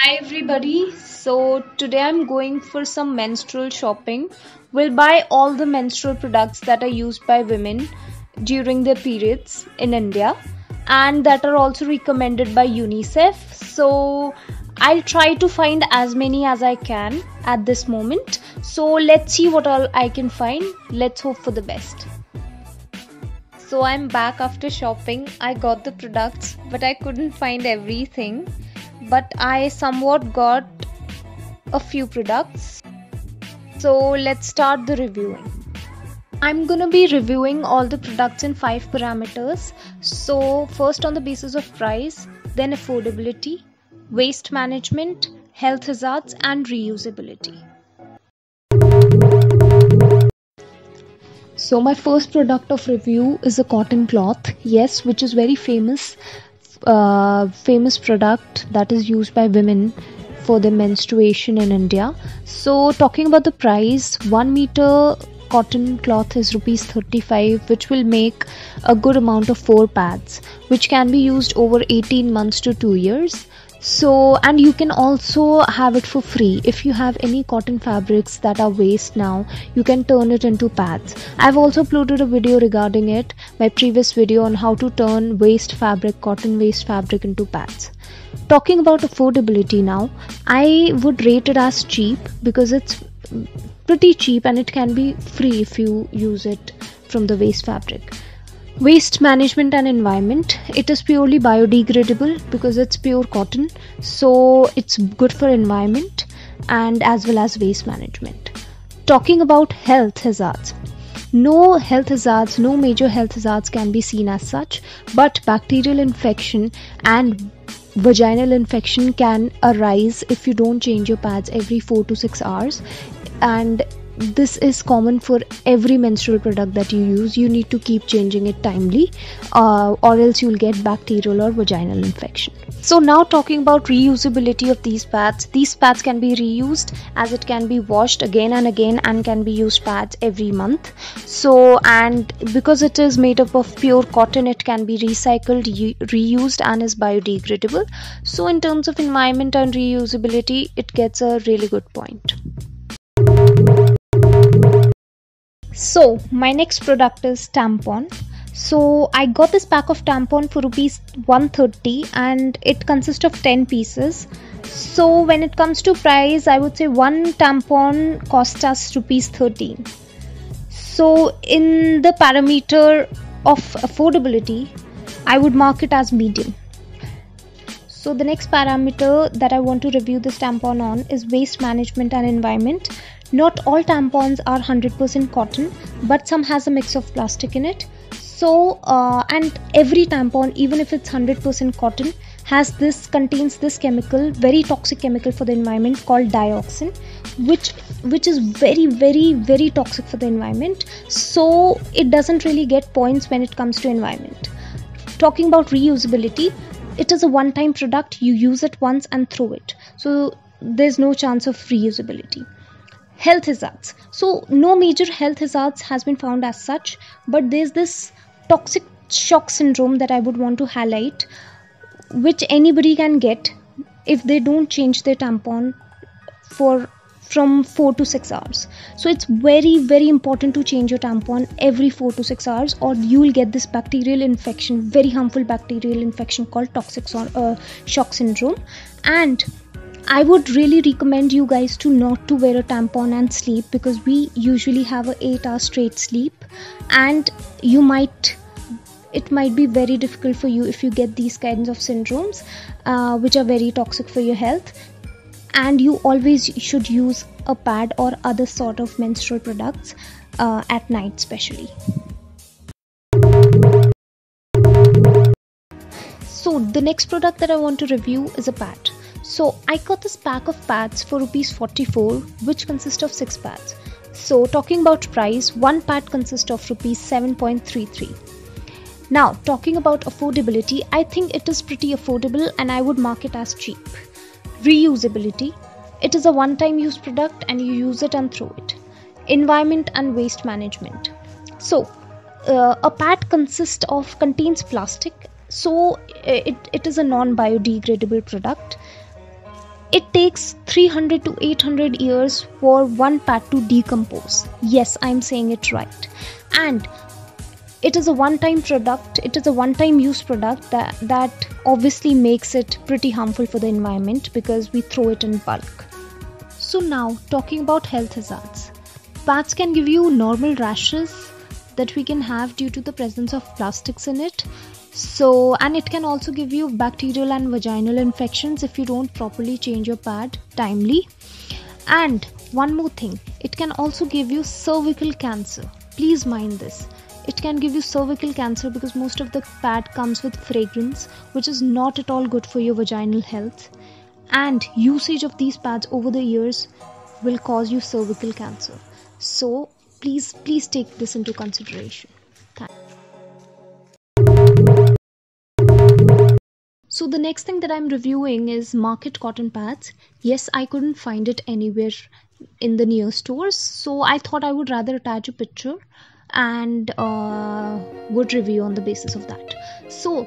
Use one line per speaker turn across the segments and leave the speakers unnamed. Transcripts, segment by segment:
Hi everybody. So today I'm going for some menstrual shopping. We'll buy all the menstrual products that are used by women during their periods in India and that are also recommended by UNICEF. So I'll try to find as many as I can at this moment. So let's see what all I can find. Let's hope for the best. So I'm back after shopping. I got the products, but I couldn't find everything. But I somewhat got a few products. So let's start the reviewing. I'm gonna be reviewing all the products in 5 parameters. So first on the basis of price, then affordability, waste management, health hazards and reusability. So my first product of review is a cotton cloth, yes, which is very famous product that is used by women for their menstruation in India. So talking about the price, 1 meter cotton cloth is rupees 35, which will make a good amount of 4 pads, which can be used over 18 months to 2 years. So, and you can also have it for free. If you have any cotton fabrics that are waste now, you can turn it into pads. I've also uploaded a video regarding it, my previous video on how to turn waste fabric, cotton waste fabric into pads. Talking about affordability now, I would rate it as cheap because it's pretty cheap and it can be free if you use it from the waste fabric. Waste management and environment, it is purely biodegradable because it's pure cotton, so it's good for environment and as well as waste management. Talking about health hazards, no major health hazards can be seen as such, but bacterial infection and vaginal infection can arise if you don't change your pads every 4 to 6 hours, and this is common for every menstrual product that you use. You need to keep changing it timely or else you'll get bacterial or vaginal infection. So now talking about reusability of these pads can be reused as it can be washed again and again and can be used pads every month. So, and because it is made up of pure cotton, it can be recycled, reused and is biodegradable. So in terms of environment and reusability, it gets a really good point. So my next product is tampon. So I got this pack of tampon for rupees 130 and it consists of 10 pieces. So when it comes to price, I would say one tampon costs us rupees 13. So in the parameter of affordability, I would mark it as medium. So the next parameter that I want to review this tampon on is waste management and environment. Not all tampons are 100% cotton, but some has a mix of plastic in it. So, and every tampon, even if it's 100% cotton, contains this chemical, very toxic chemical for the environment called dioxin, which is very, very, very toxic for the environment. So it doesn't really get points when it comes to environment. Talking about reusability, it is a one-time product. You use it once and throw it. So there's no chance of reusability. Health hazards. So no major health hazards has been found as such, but there's this toxic shock syndrome that I would want to highlight, which anybody can get if they don't change their tampon from 4 to 6 hours. So it's very, very important to change your tampon every 4 to 6 hours or you will get this bacterial infection, very harmful bacterial infection called toxic shock syndrome. And I would really recommend you guys to not to wear a tampon and sleep, because we usually have a 8-hour straight sleep and it might be very difficult for you if you get these kinds of syndromes which are very toxic for your health. And you always should use a pad or other sort of menstrual products at night especially. So the next product that I want to review is a pad. So I got this pack of pads for rupees 44, which consists of 6 pads. So talking about price, one pad consists of rupees 7.33. Now talking about affordability, I think it is pretty affordable and I would mark it as cheap. Reusability, it is a one-time use product and you use it and throw it. Environment and waste management. So a pad contains plastic, so it is a non-biodegradable product. It takes 300 to 800 years for one pad to decompose. Yes, I'm saying it right. And it is a one-time product, it is a one-time use product that obviously makes it pretty harmful for the environment because we throw it in bulk. So now, talking about health hazards. Pads can give you normal rashes that we can have due to the presence of plastics in it. And it can also give you bacterial and vaginal infections if you don't properly change your pad timely. And one more thing, it can also give you cervical cancer. Please mind this. It can give you cervical cancer because most of the pad comes with fragrance, which is not at all good for your vaginal health. And usage of these pads over the years will cause you cervical cancer. So please take this into consideration. Thanks. So the next thing that I'm reviewing is Market cotton pads. Yes, I couldn't find it anywhere in the near stores, so I thought I would rather attach a picture and would review on the basis of that. So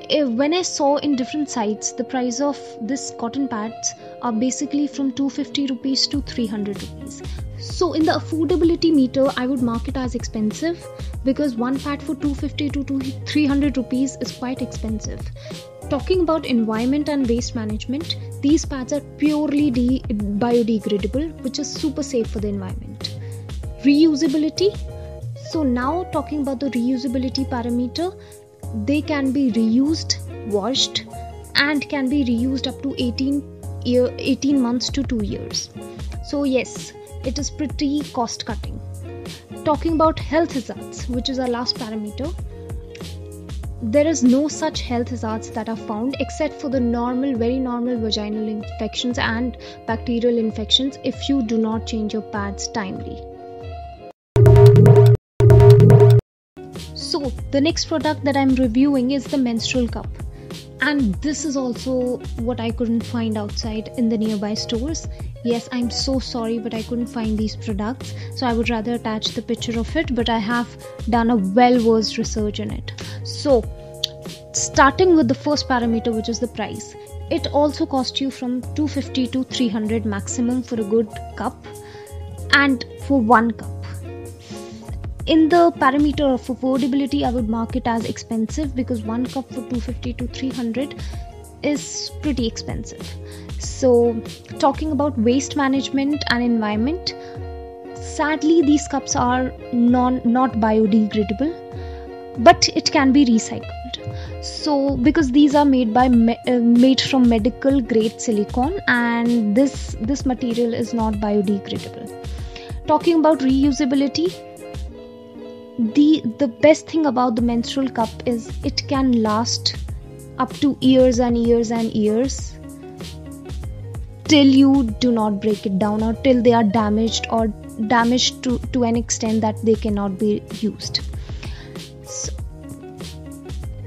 when I saw in different sites, the price of this cotton pads are basically from 250 rupees to 300 rupees. So in the affordability meter, I would mark it as expensive because one pad for 250 to 300 rupees is quite expensive. Talking about environment and waste management, these pads are purely biodegradable, which is super safe for the environment. Reusability. So now talking about the reusability parameter, they can be reused, washed, and can be reused up to 18 months to 2 years. So yes, it is pretty cost cutting. Talking about health hazards, which is our last parameter, there is no such health hazards that are found except for the very normal vaginal infections and bacterial infections if you do not change your pads timely. So the next product that I'm reviewing is the menstrual cup, and this is also what I couldn't find outside in the nearby stores. Yes, I'm so sorry, but I couldn't find these products, so I would rather attach the picture of it, but I have done a well-versed research in it. So starting with the first parameter, which is the price, it also costs you from 250 to 300 maximum for a good cup and for one cup. In the parameter of affordability, I would mark it as expensive because one cup for 250 to 300 is pretty expensive. So talking about waste management and environment, sadly these cups are not biodegradable, but it can be recycled. So because these are made from medical grade silicone, and this material is not biodegradable. Talking about reusability, the best thing about the menstrual cup is it can last up to years and years and years till you do not break it down or till they are damaged to an extent that they cannot be used.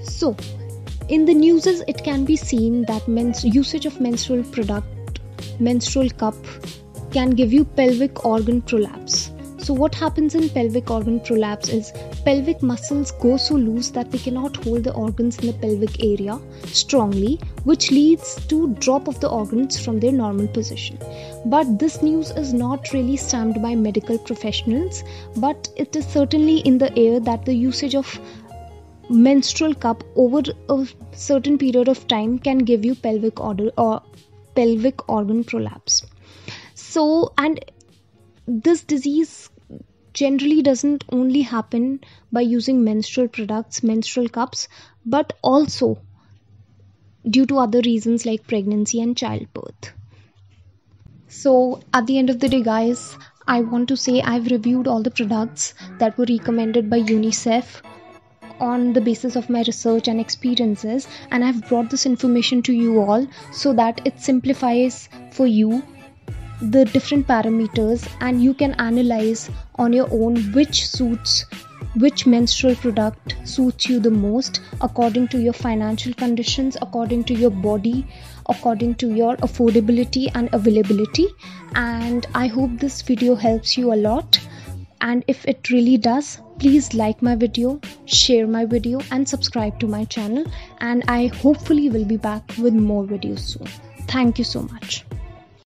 So in the news, it can be seen that usage of menstrual cup can give you pelvic organ prolapse. So what happens in pelvic organ prolapse is pelvic muscles go so loose that they cannot hold the organs in the pelvic area strongly, which leads to drop of the organs from their normal position. But this news is not really stamped by medical professionals, but it is certainly in the air that the usage of menstrual cup over a certain period of time can give you pelvic organ prolapse. So, and this disease generally doesn't only happen by using menstrual products, menstrual cups, but also due to other reasons like pregnancy and childbirth. So at the end of the day, guys, I want to say I've reviewed all the products that were recommended by UNICEF on the basis of my research and experiences, and I've brought this information to you all so that it simplifies for you the different parameters and you can analyze on your own which menstrual product suits you the most according to your financial conditions, according to your body, according to your affordability and availability. And I hope this video helps you a lot, and if it really does, please like my video, share my video and subscribe to my channel, and I hopefully will be back with more videos soon. Thank you so much.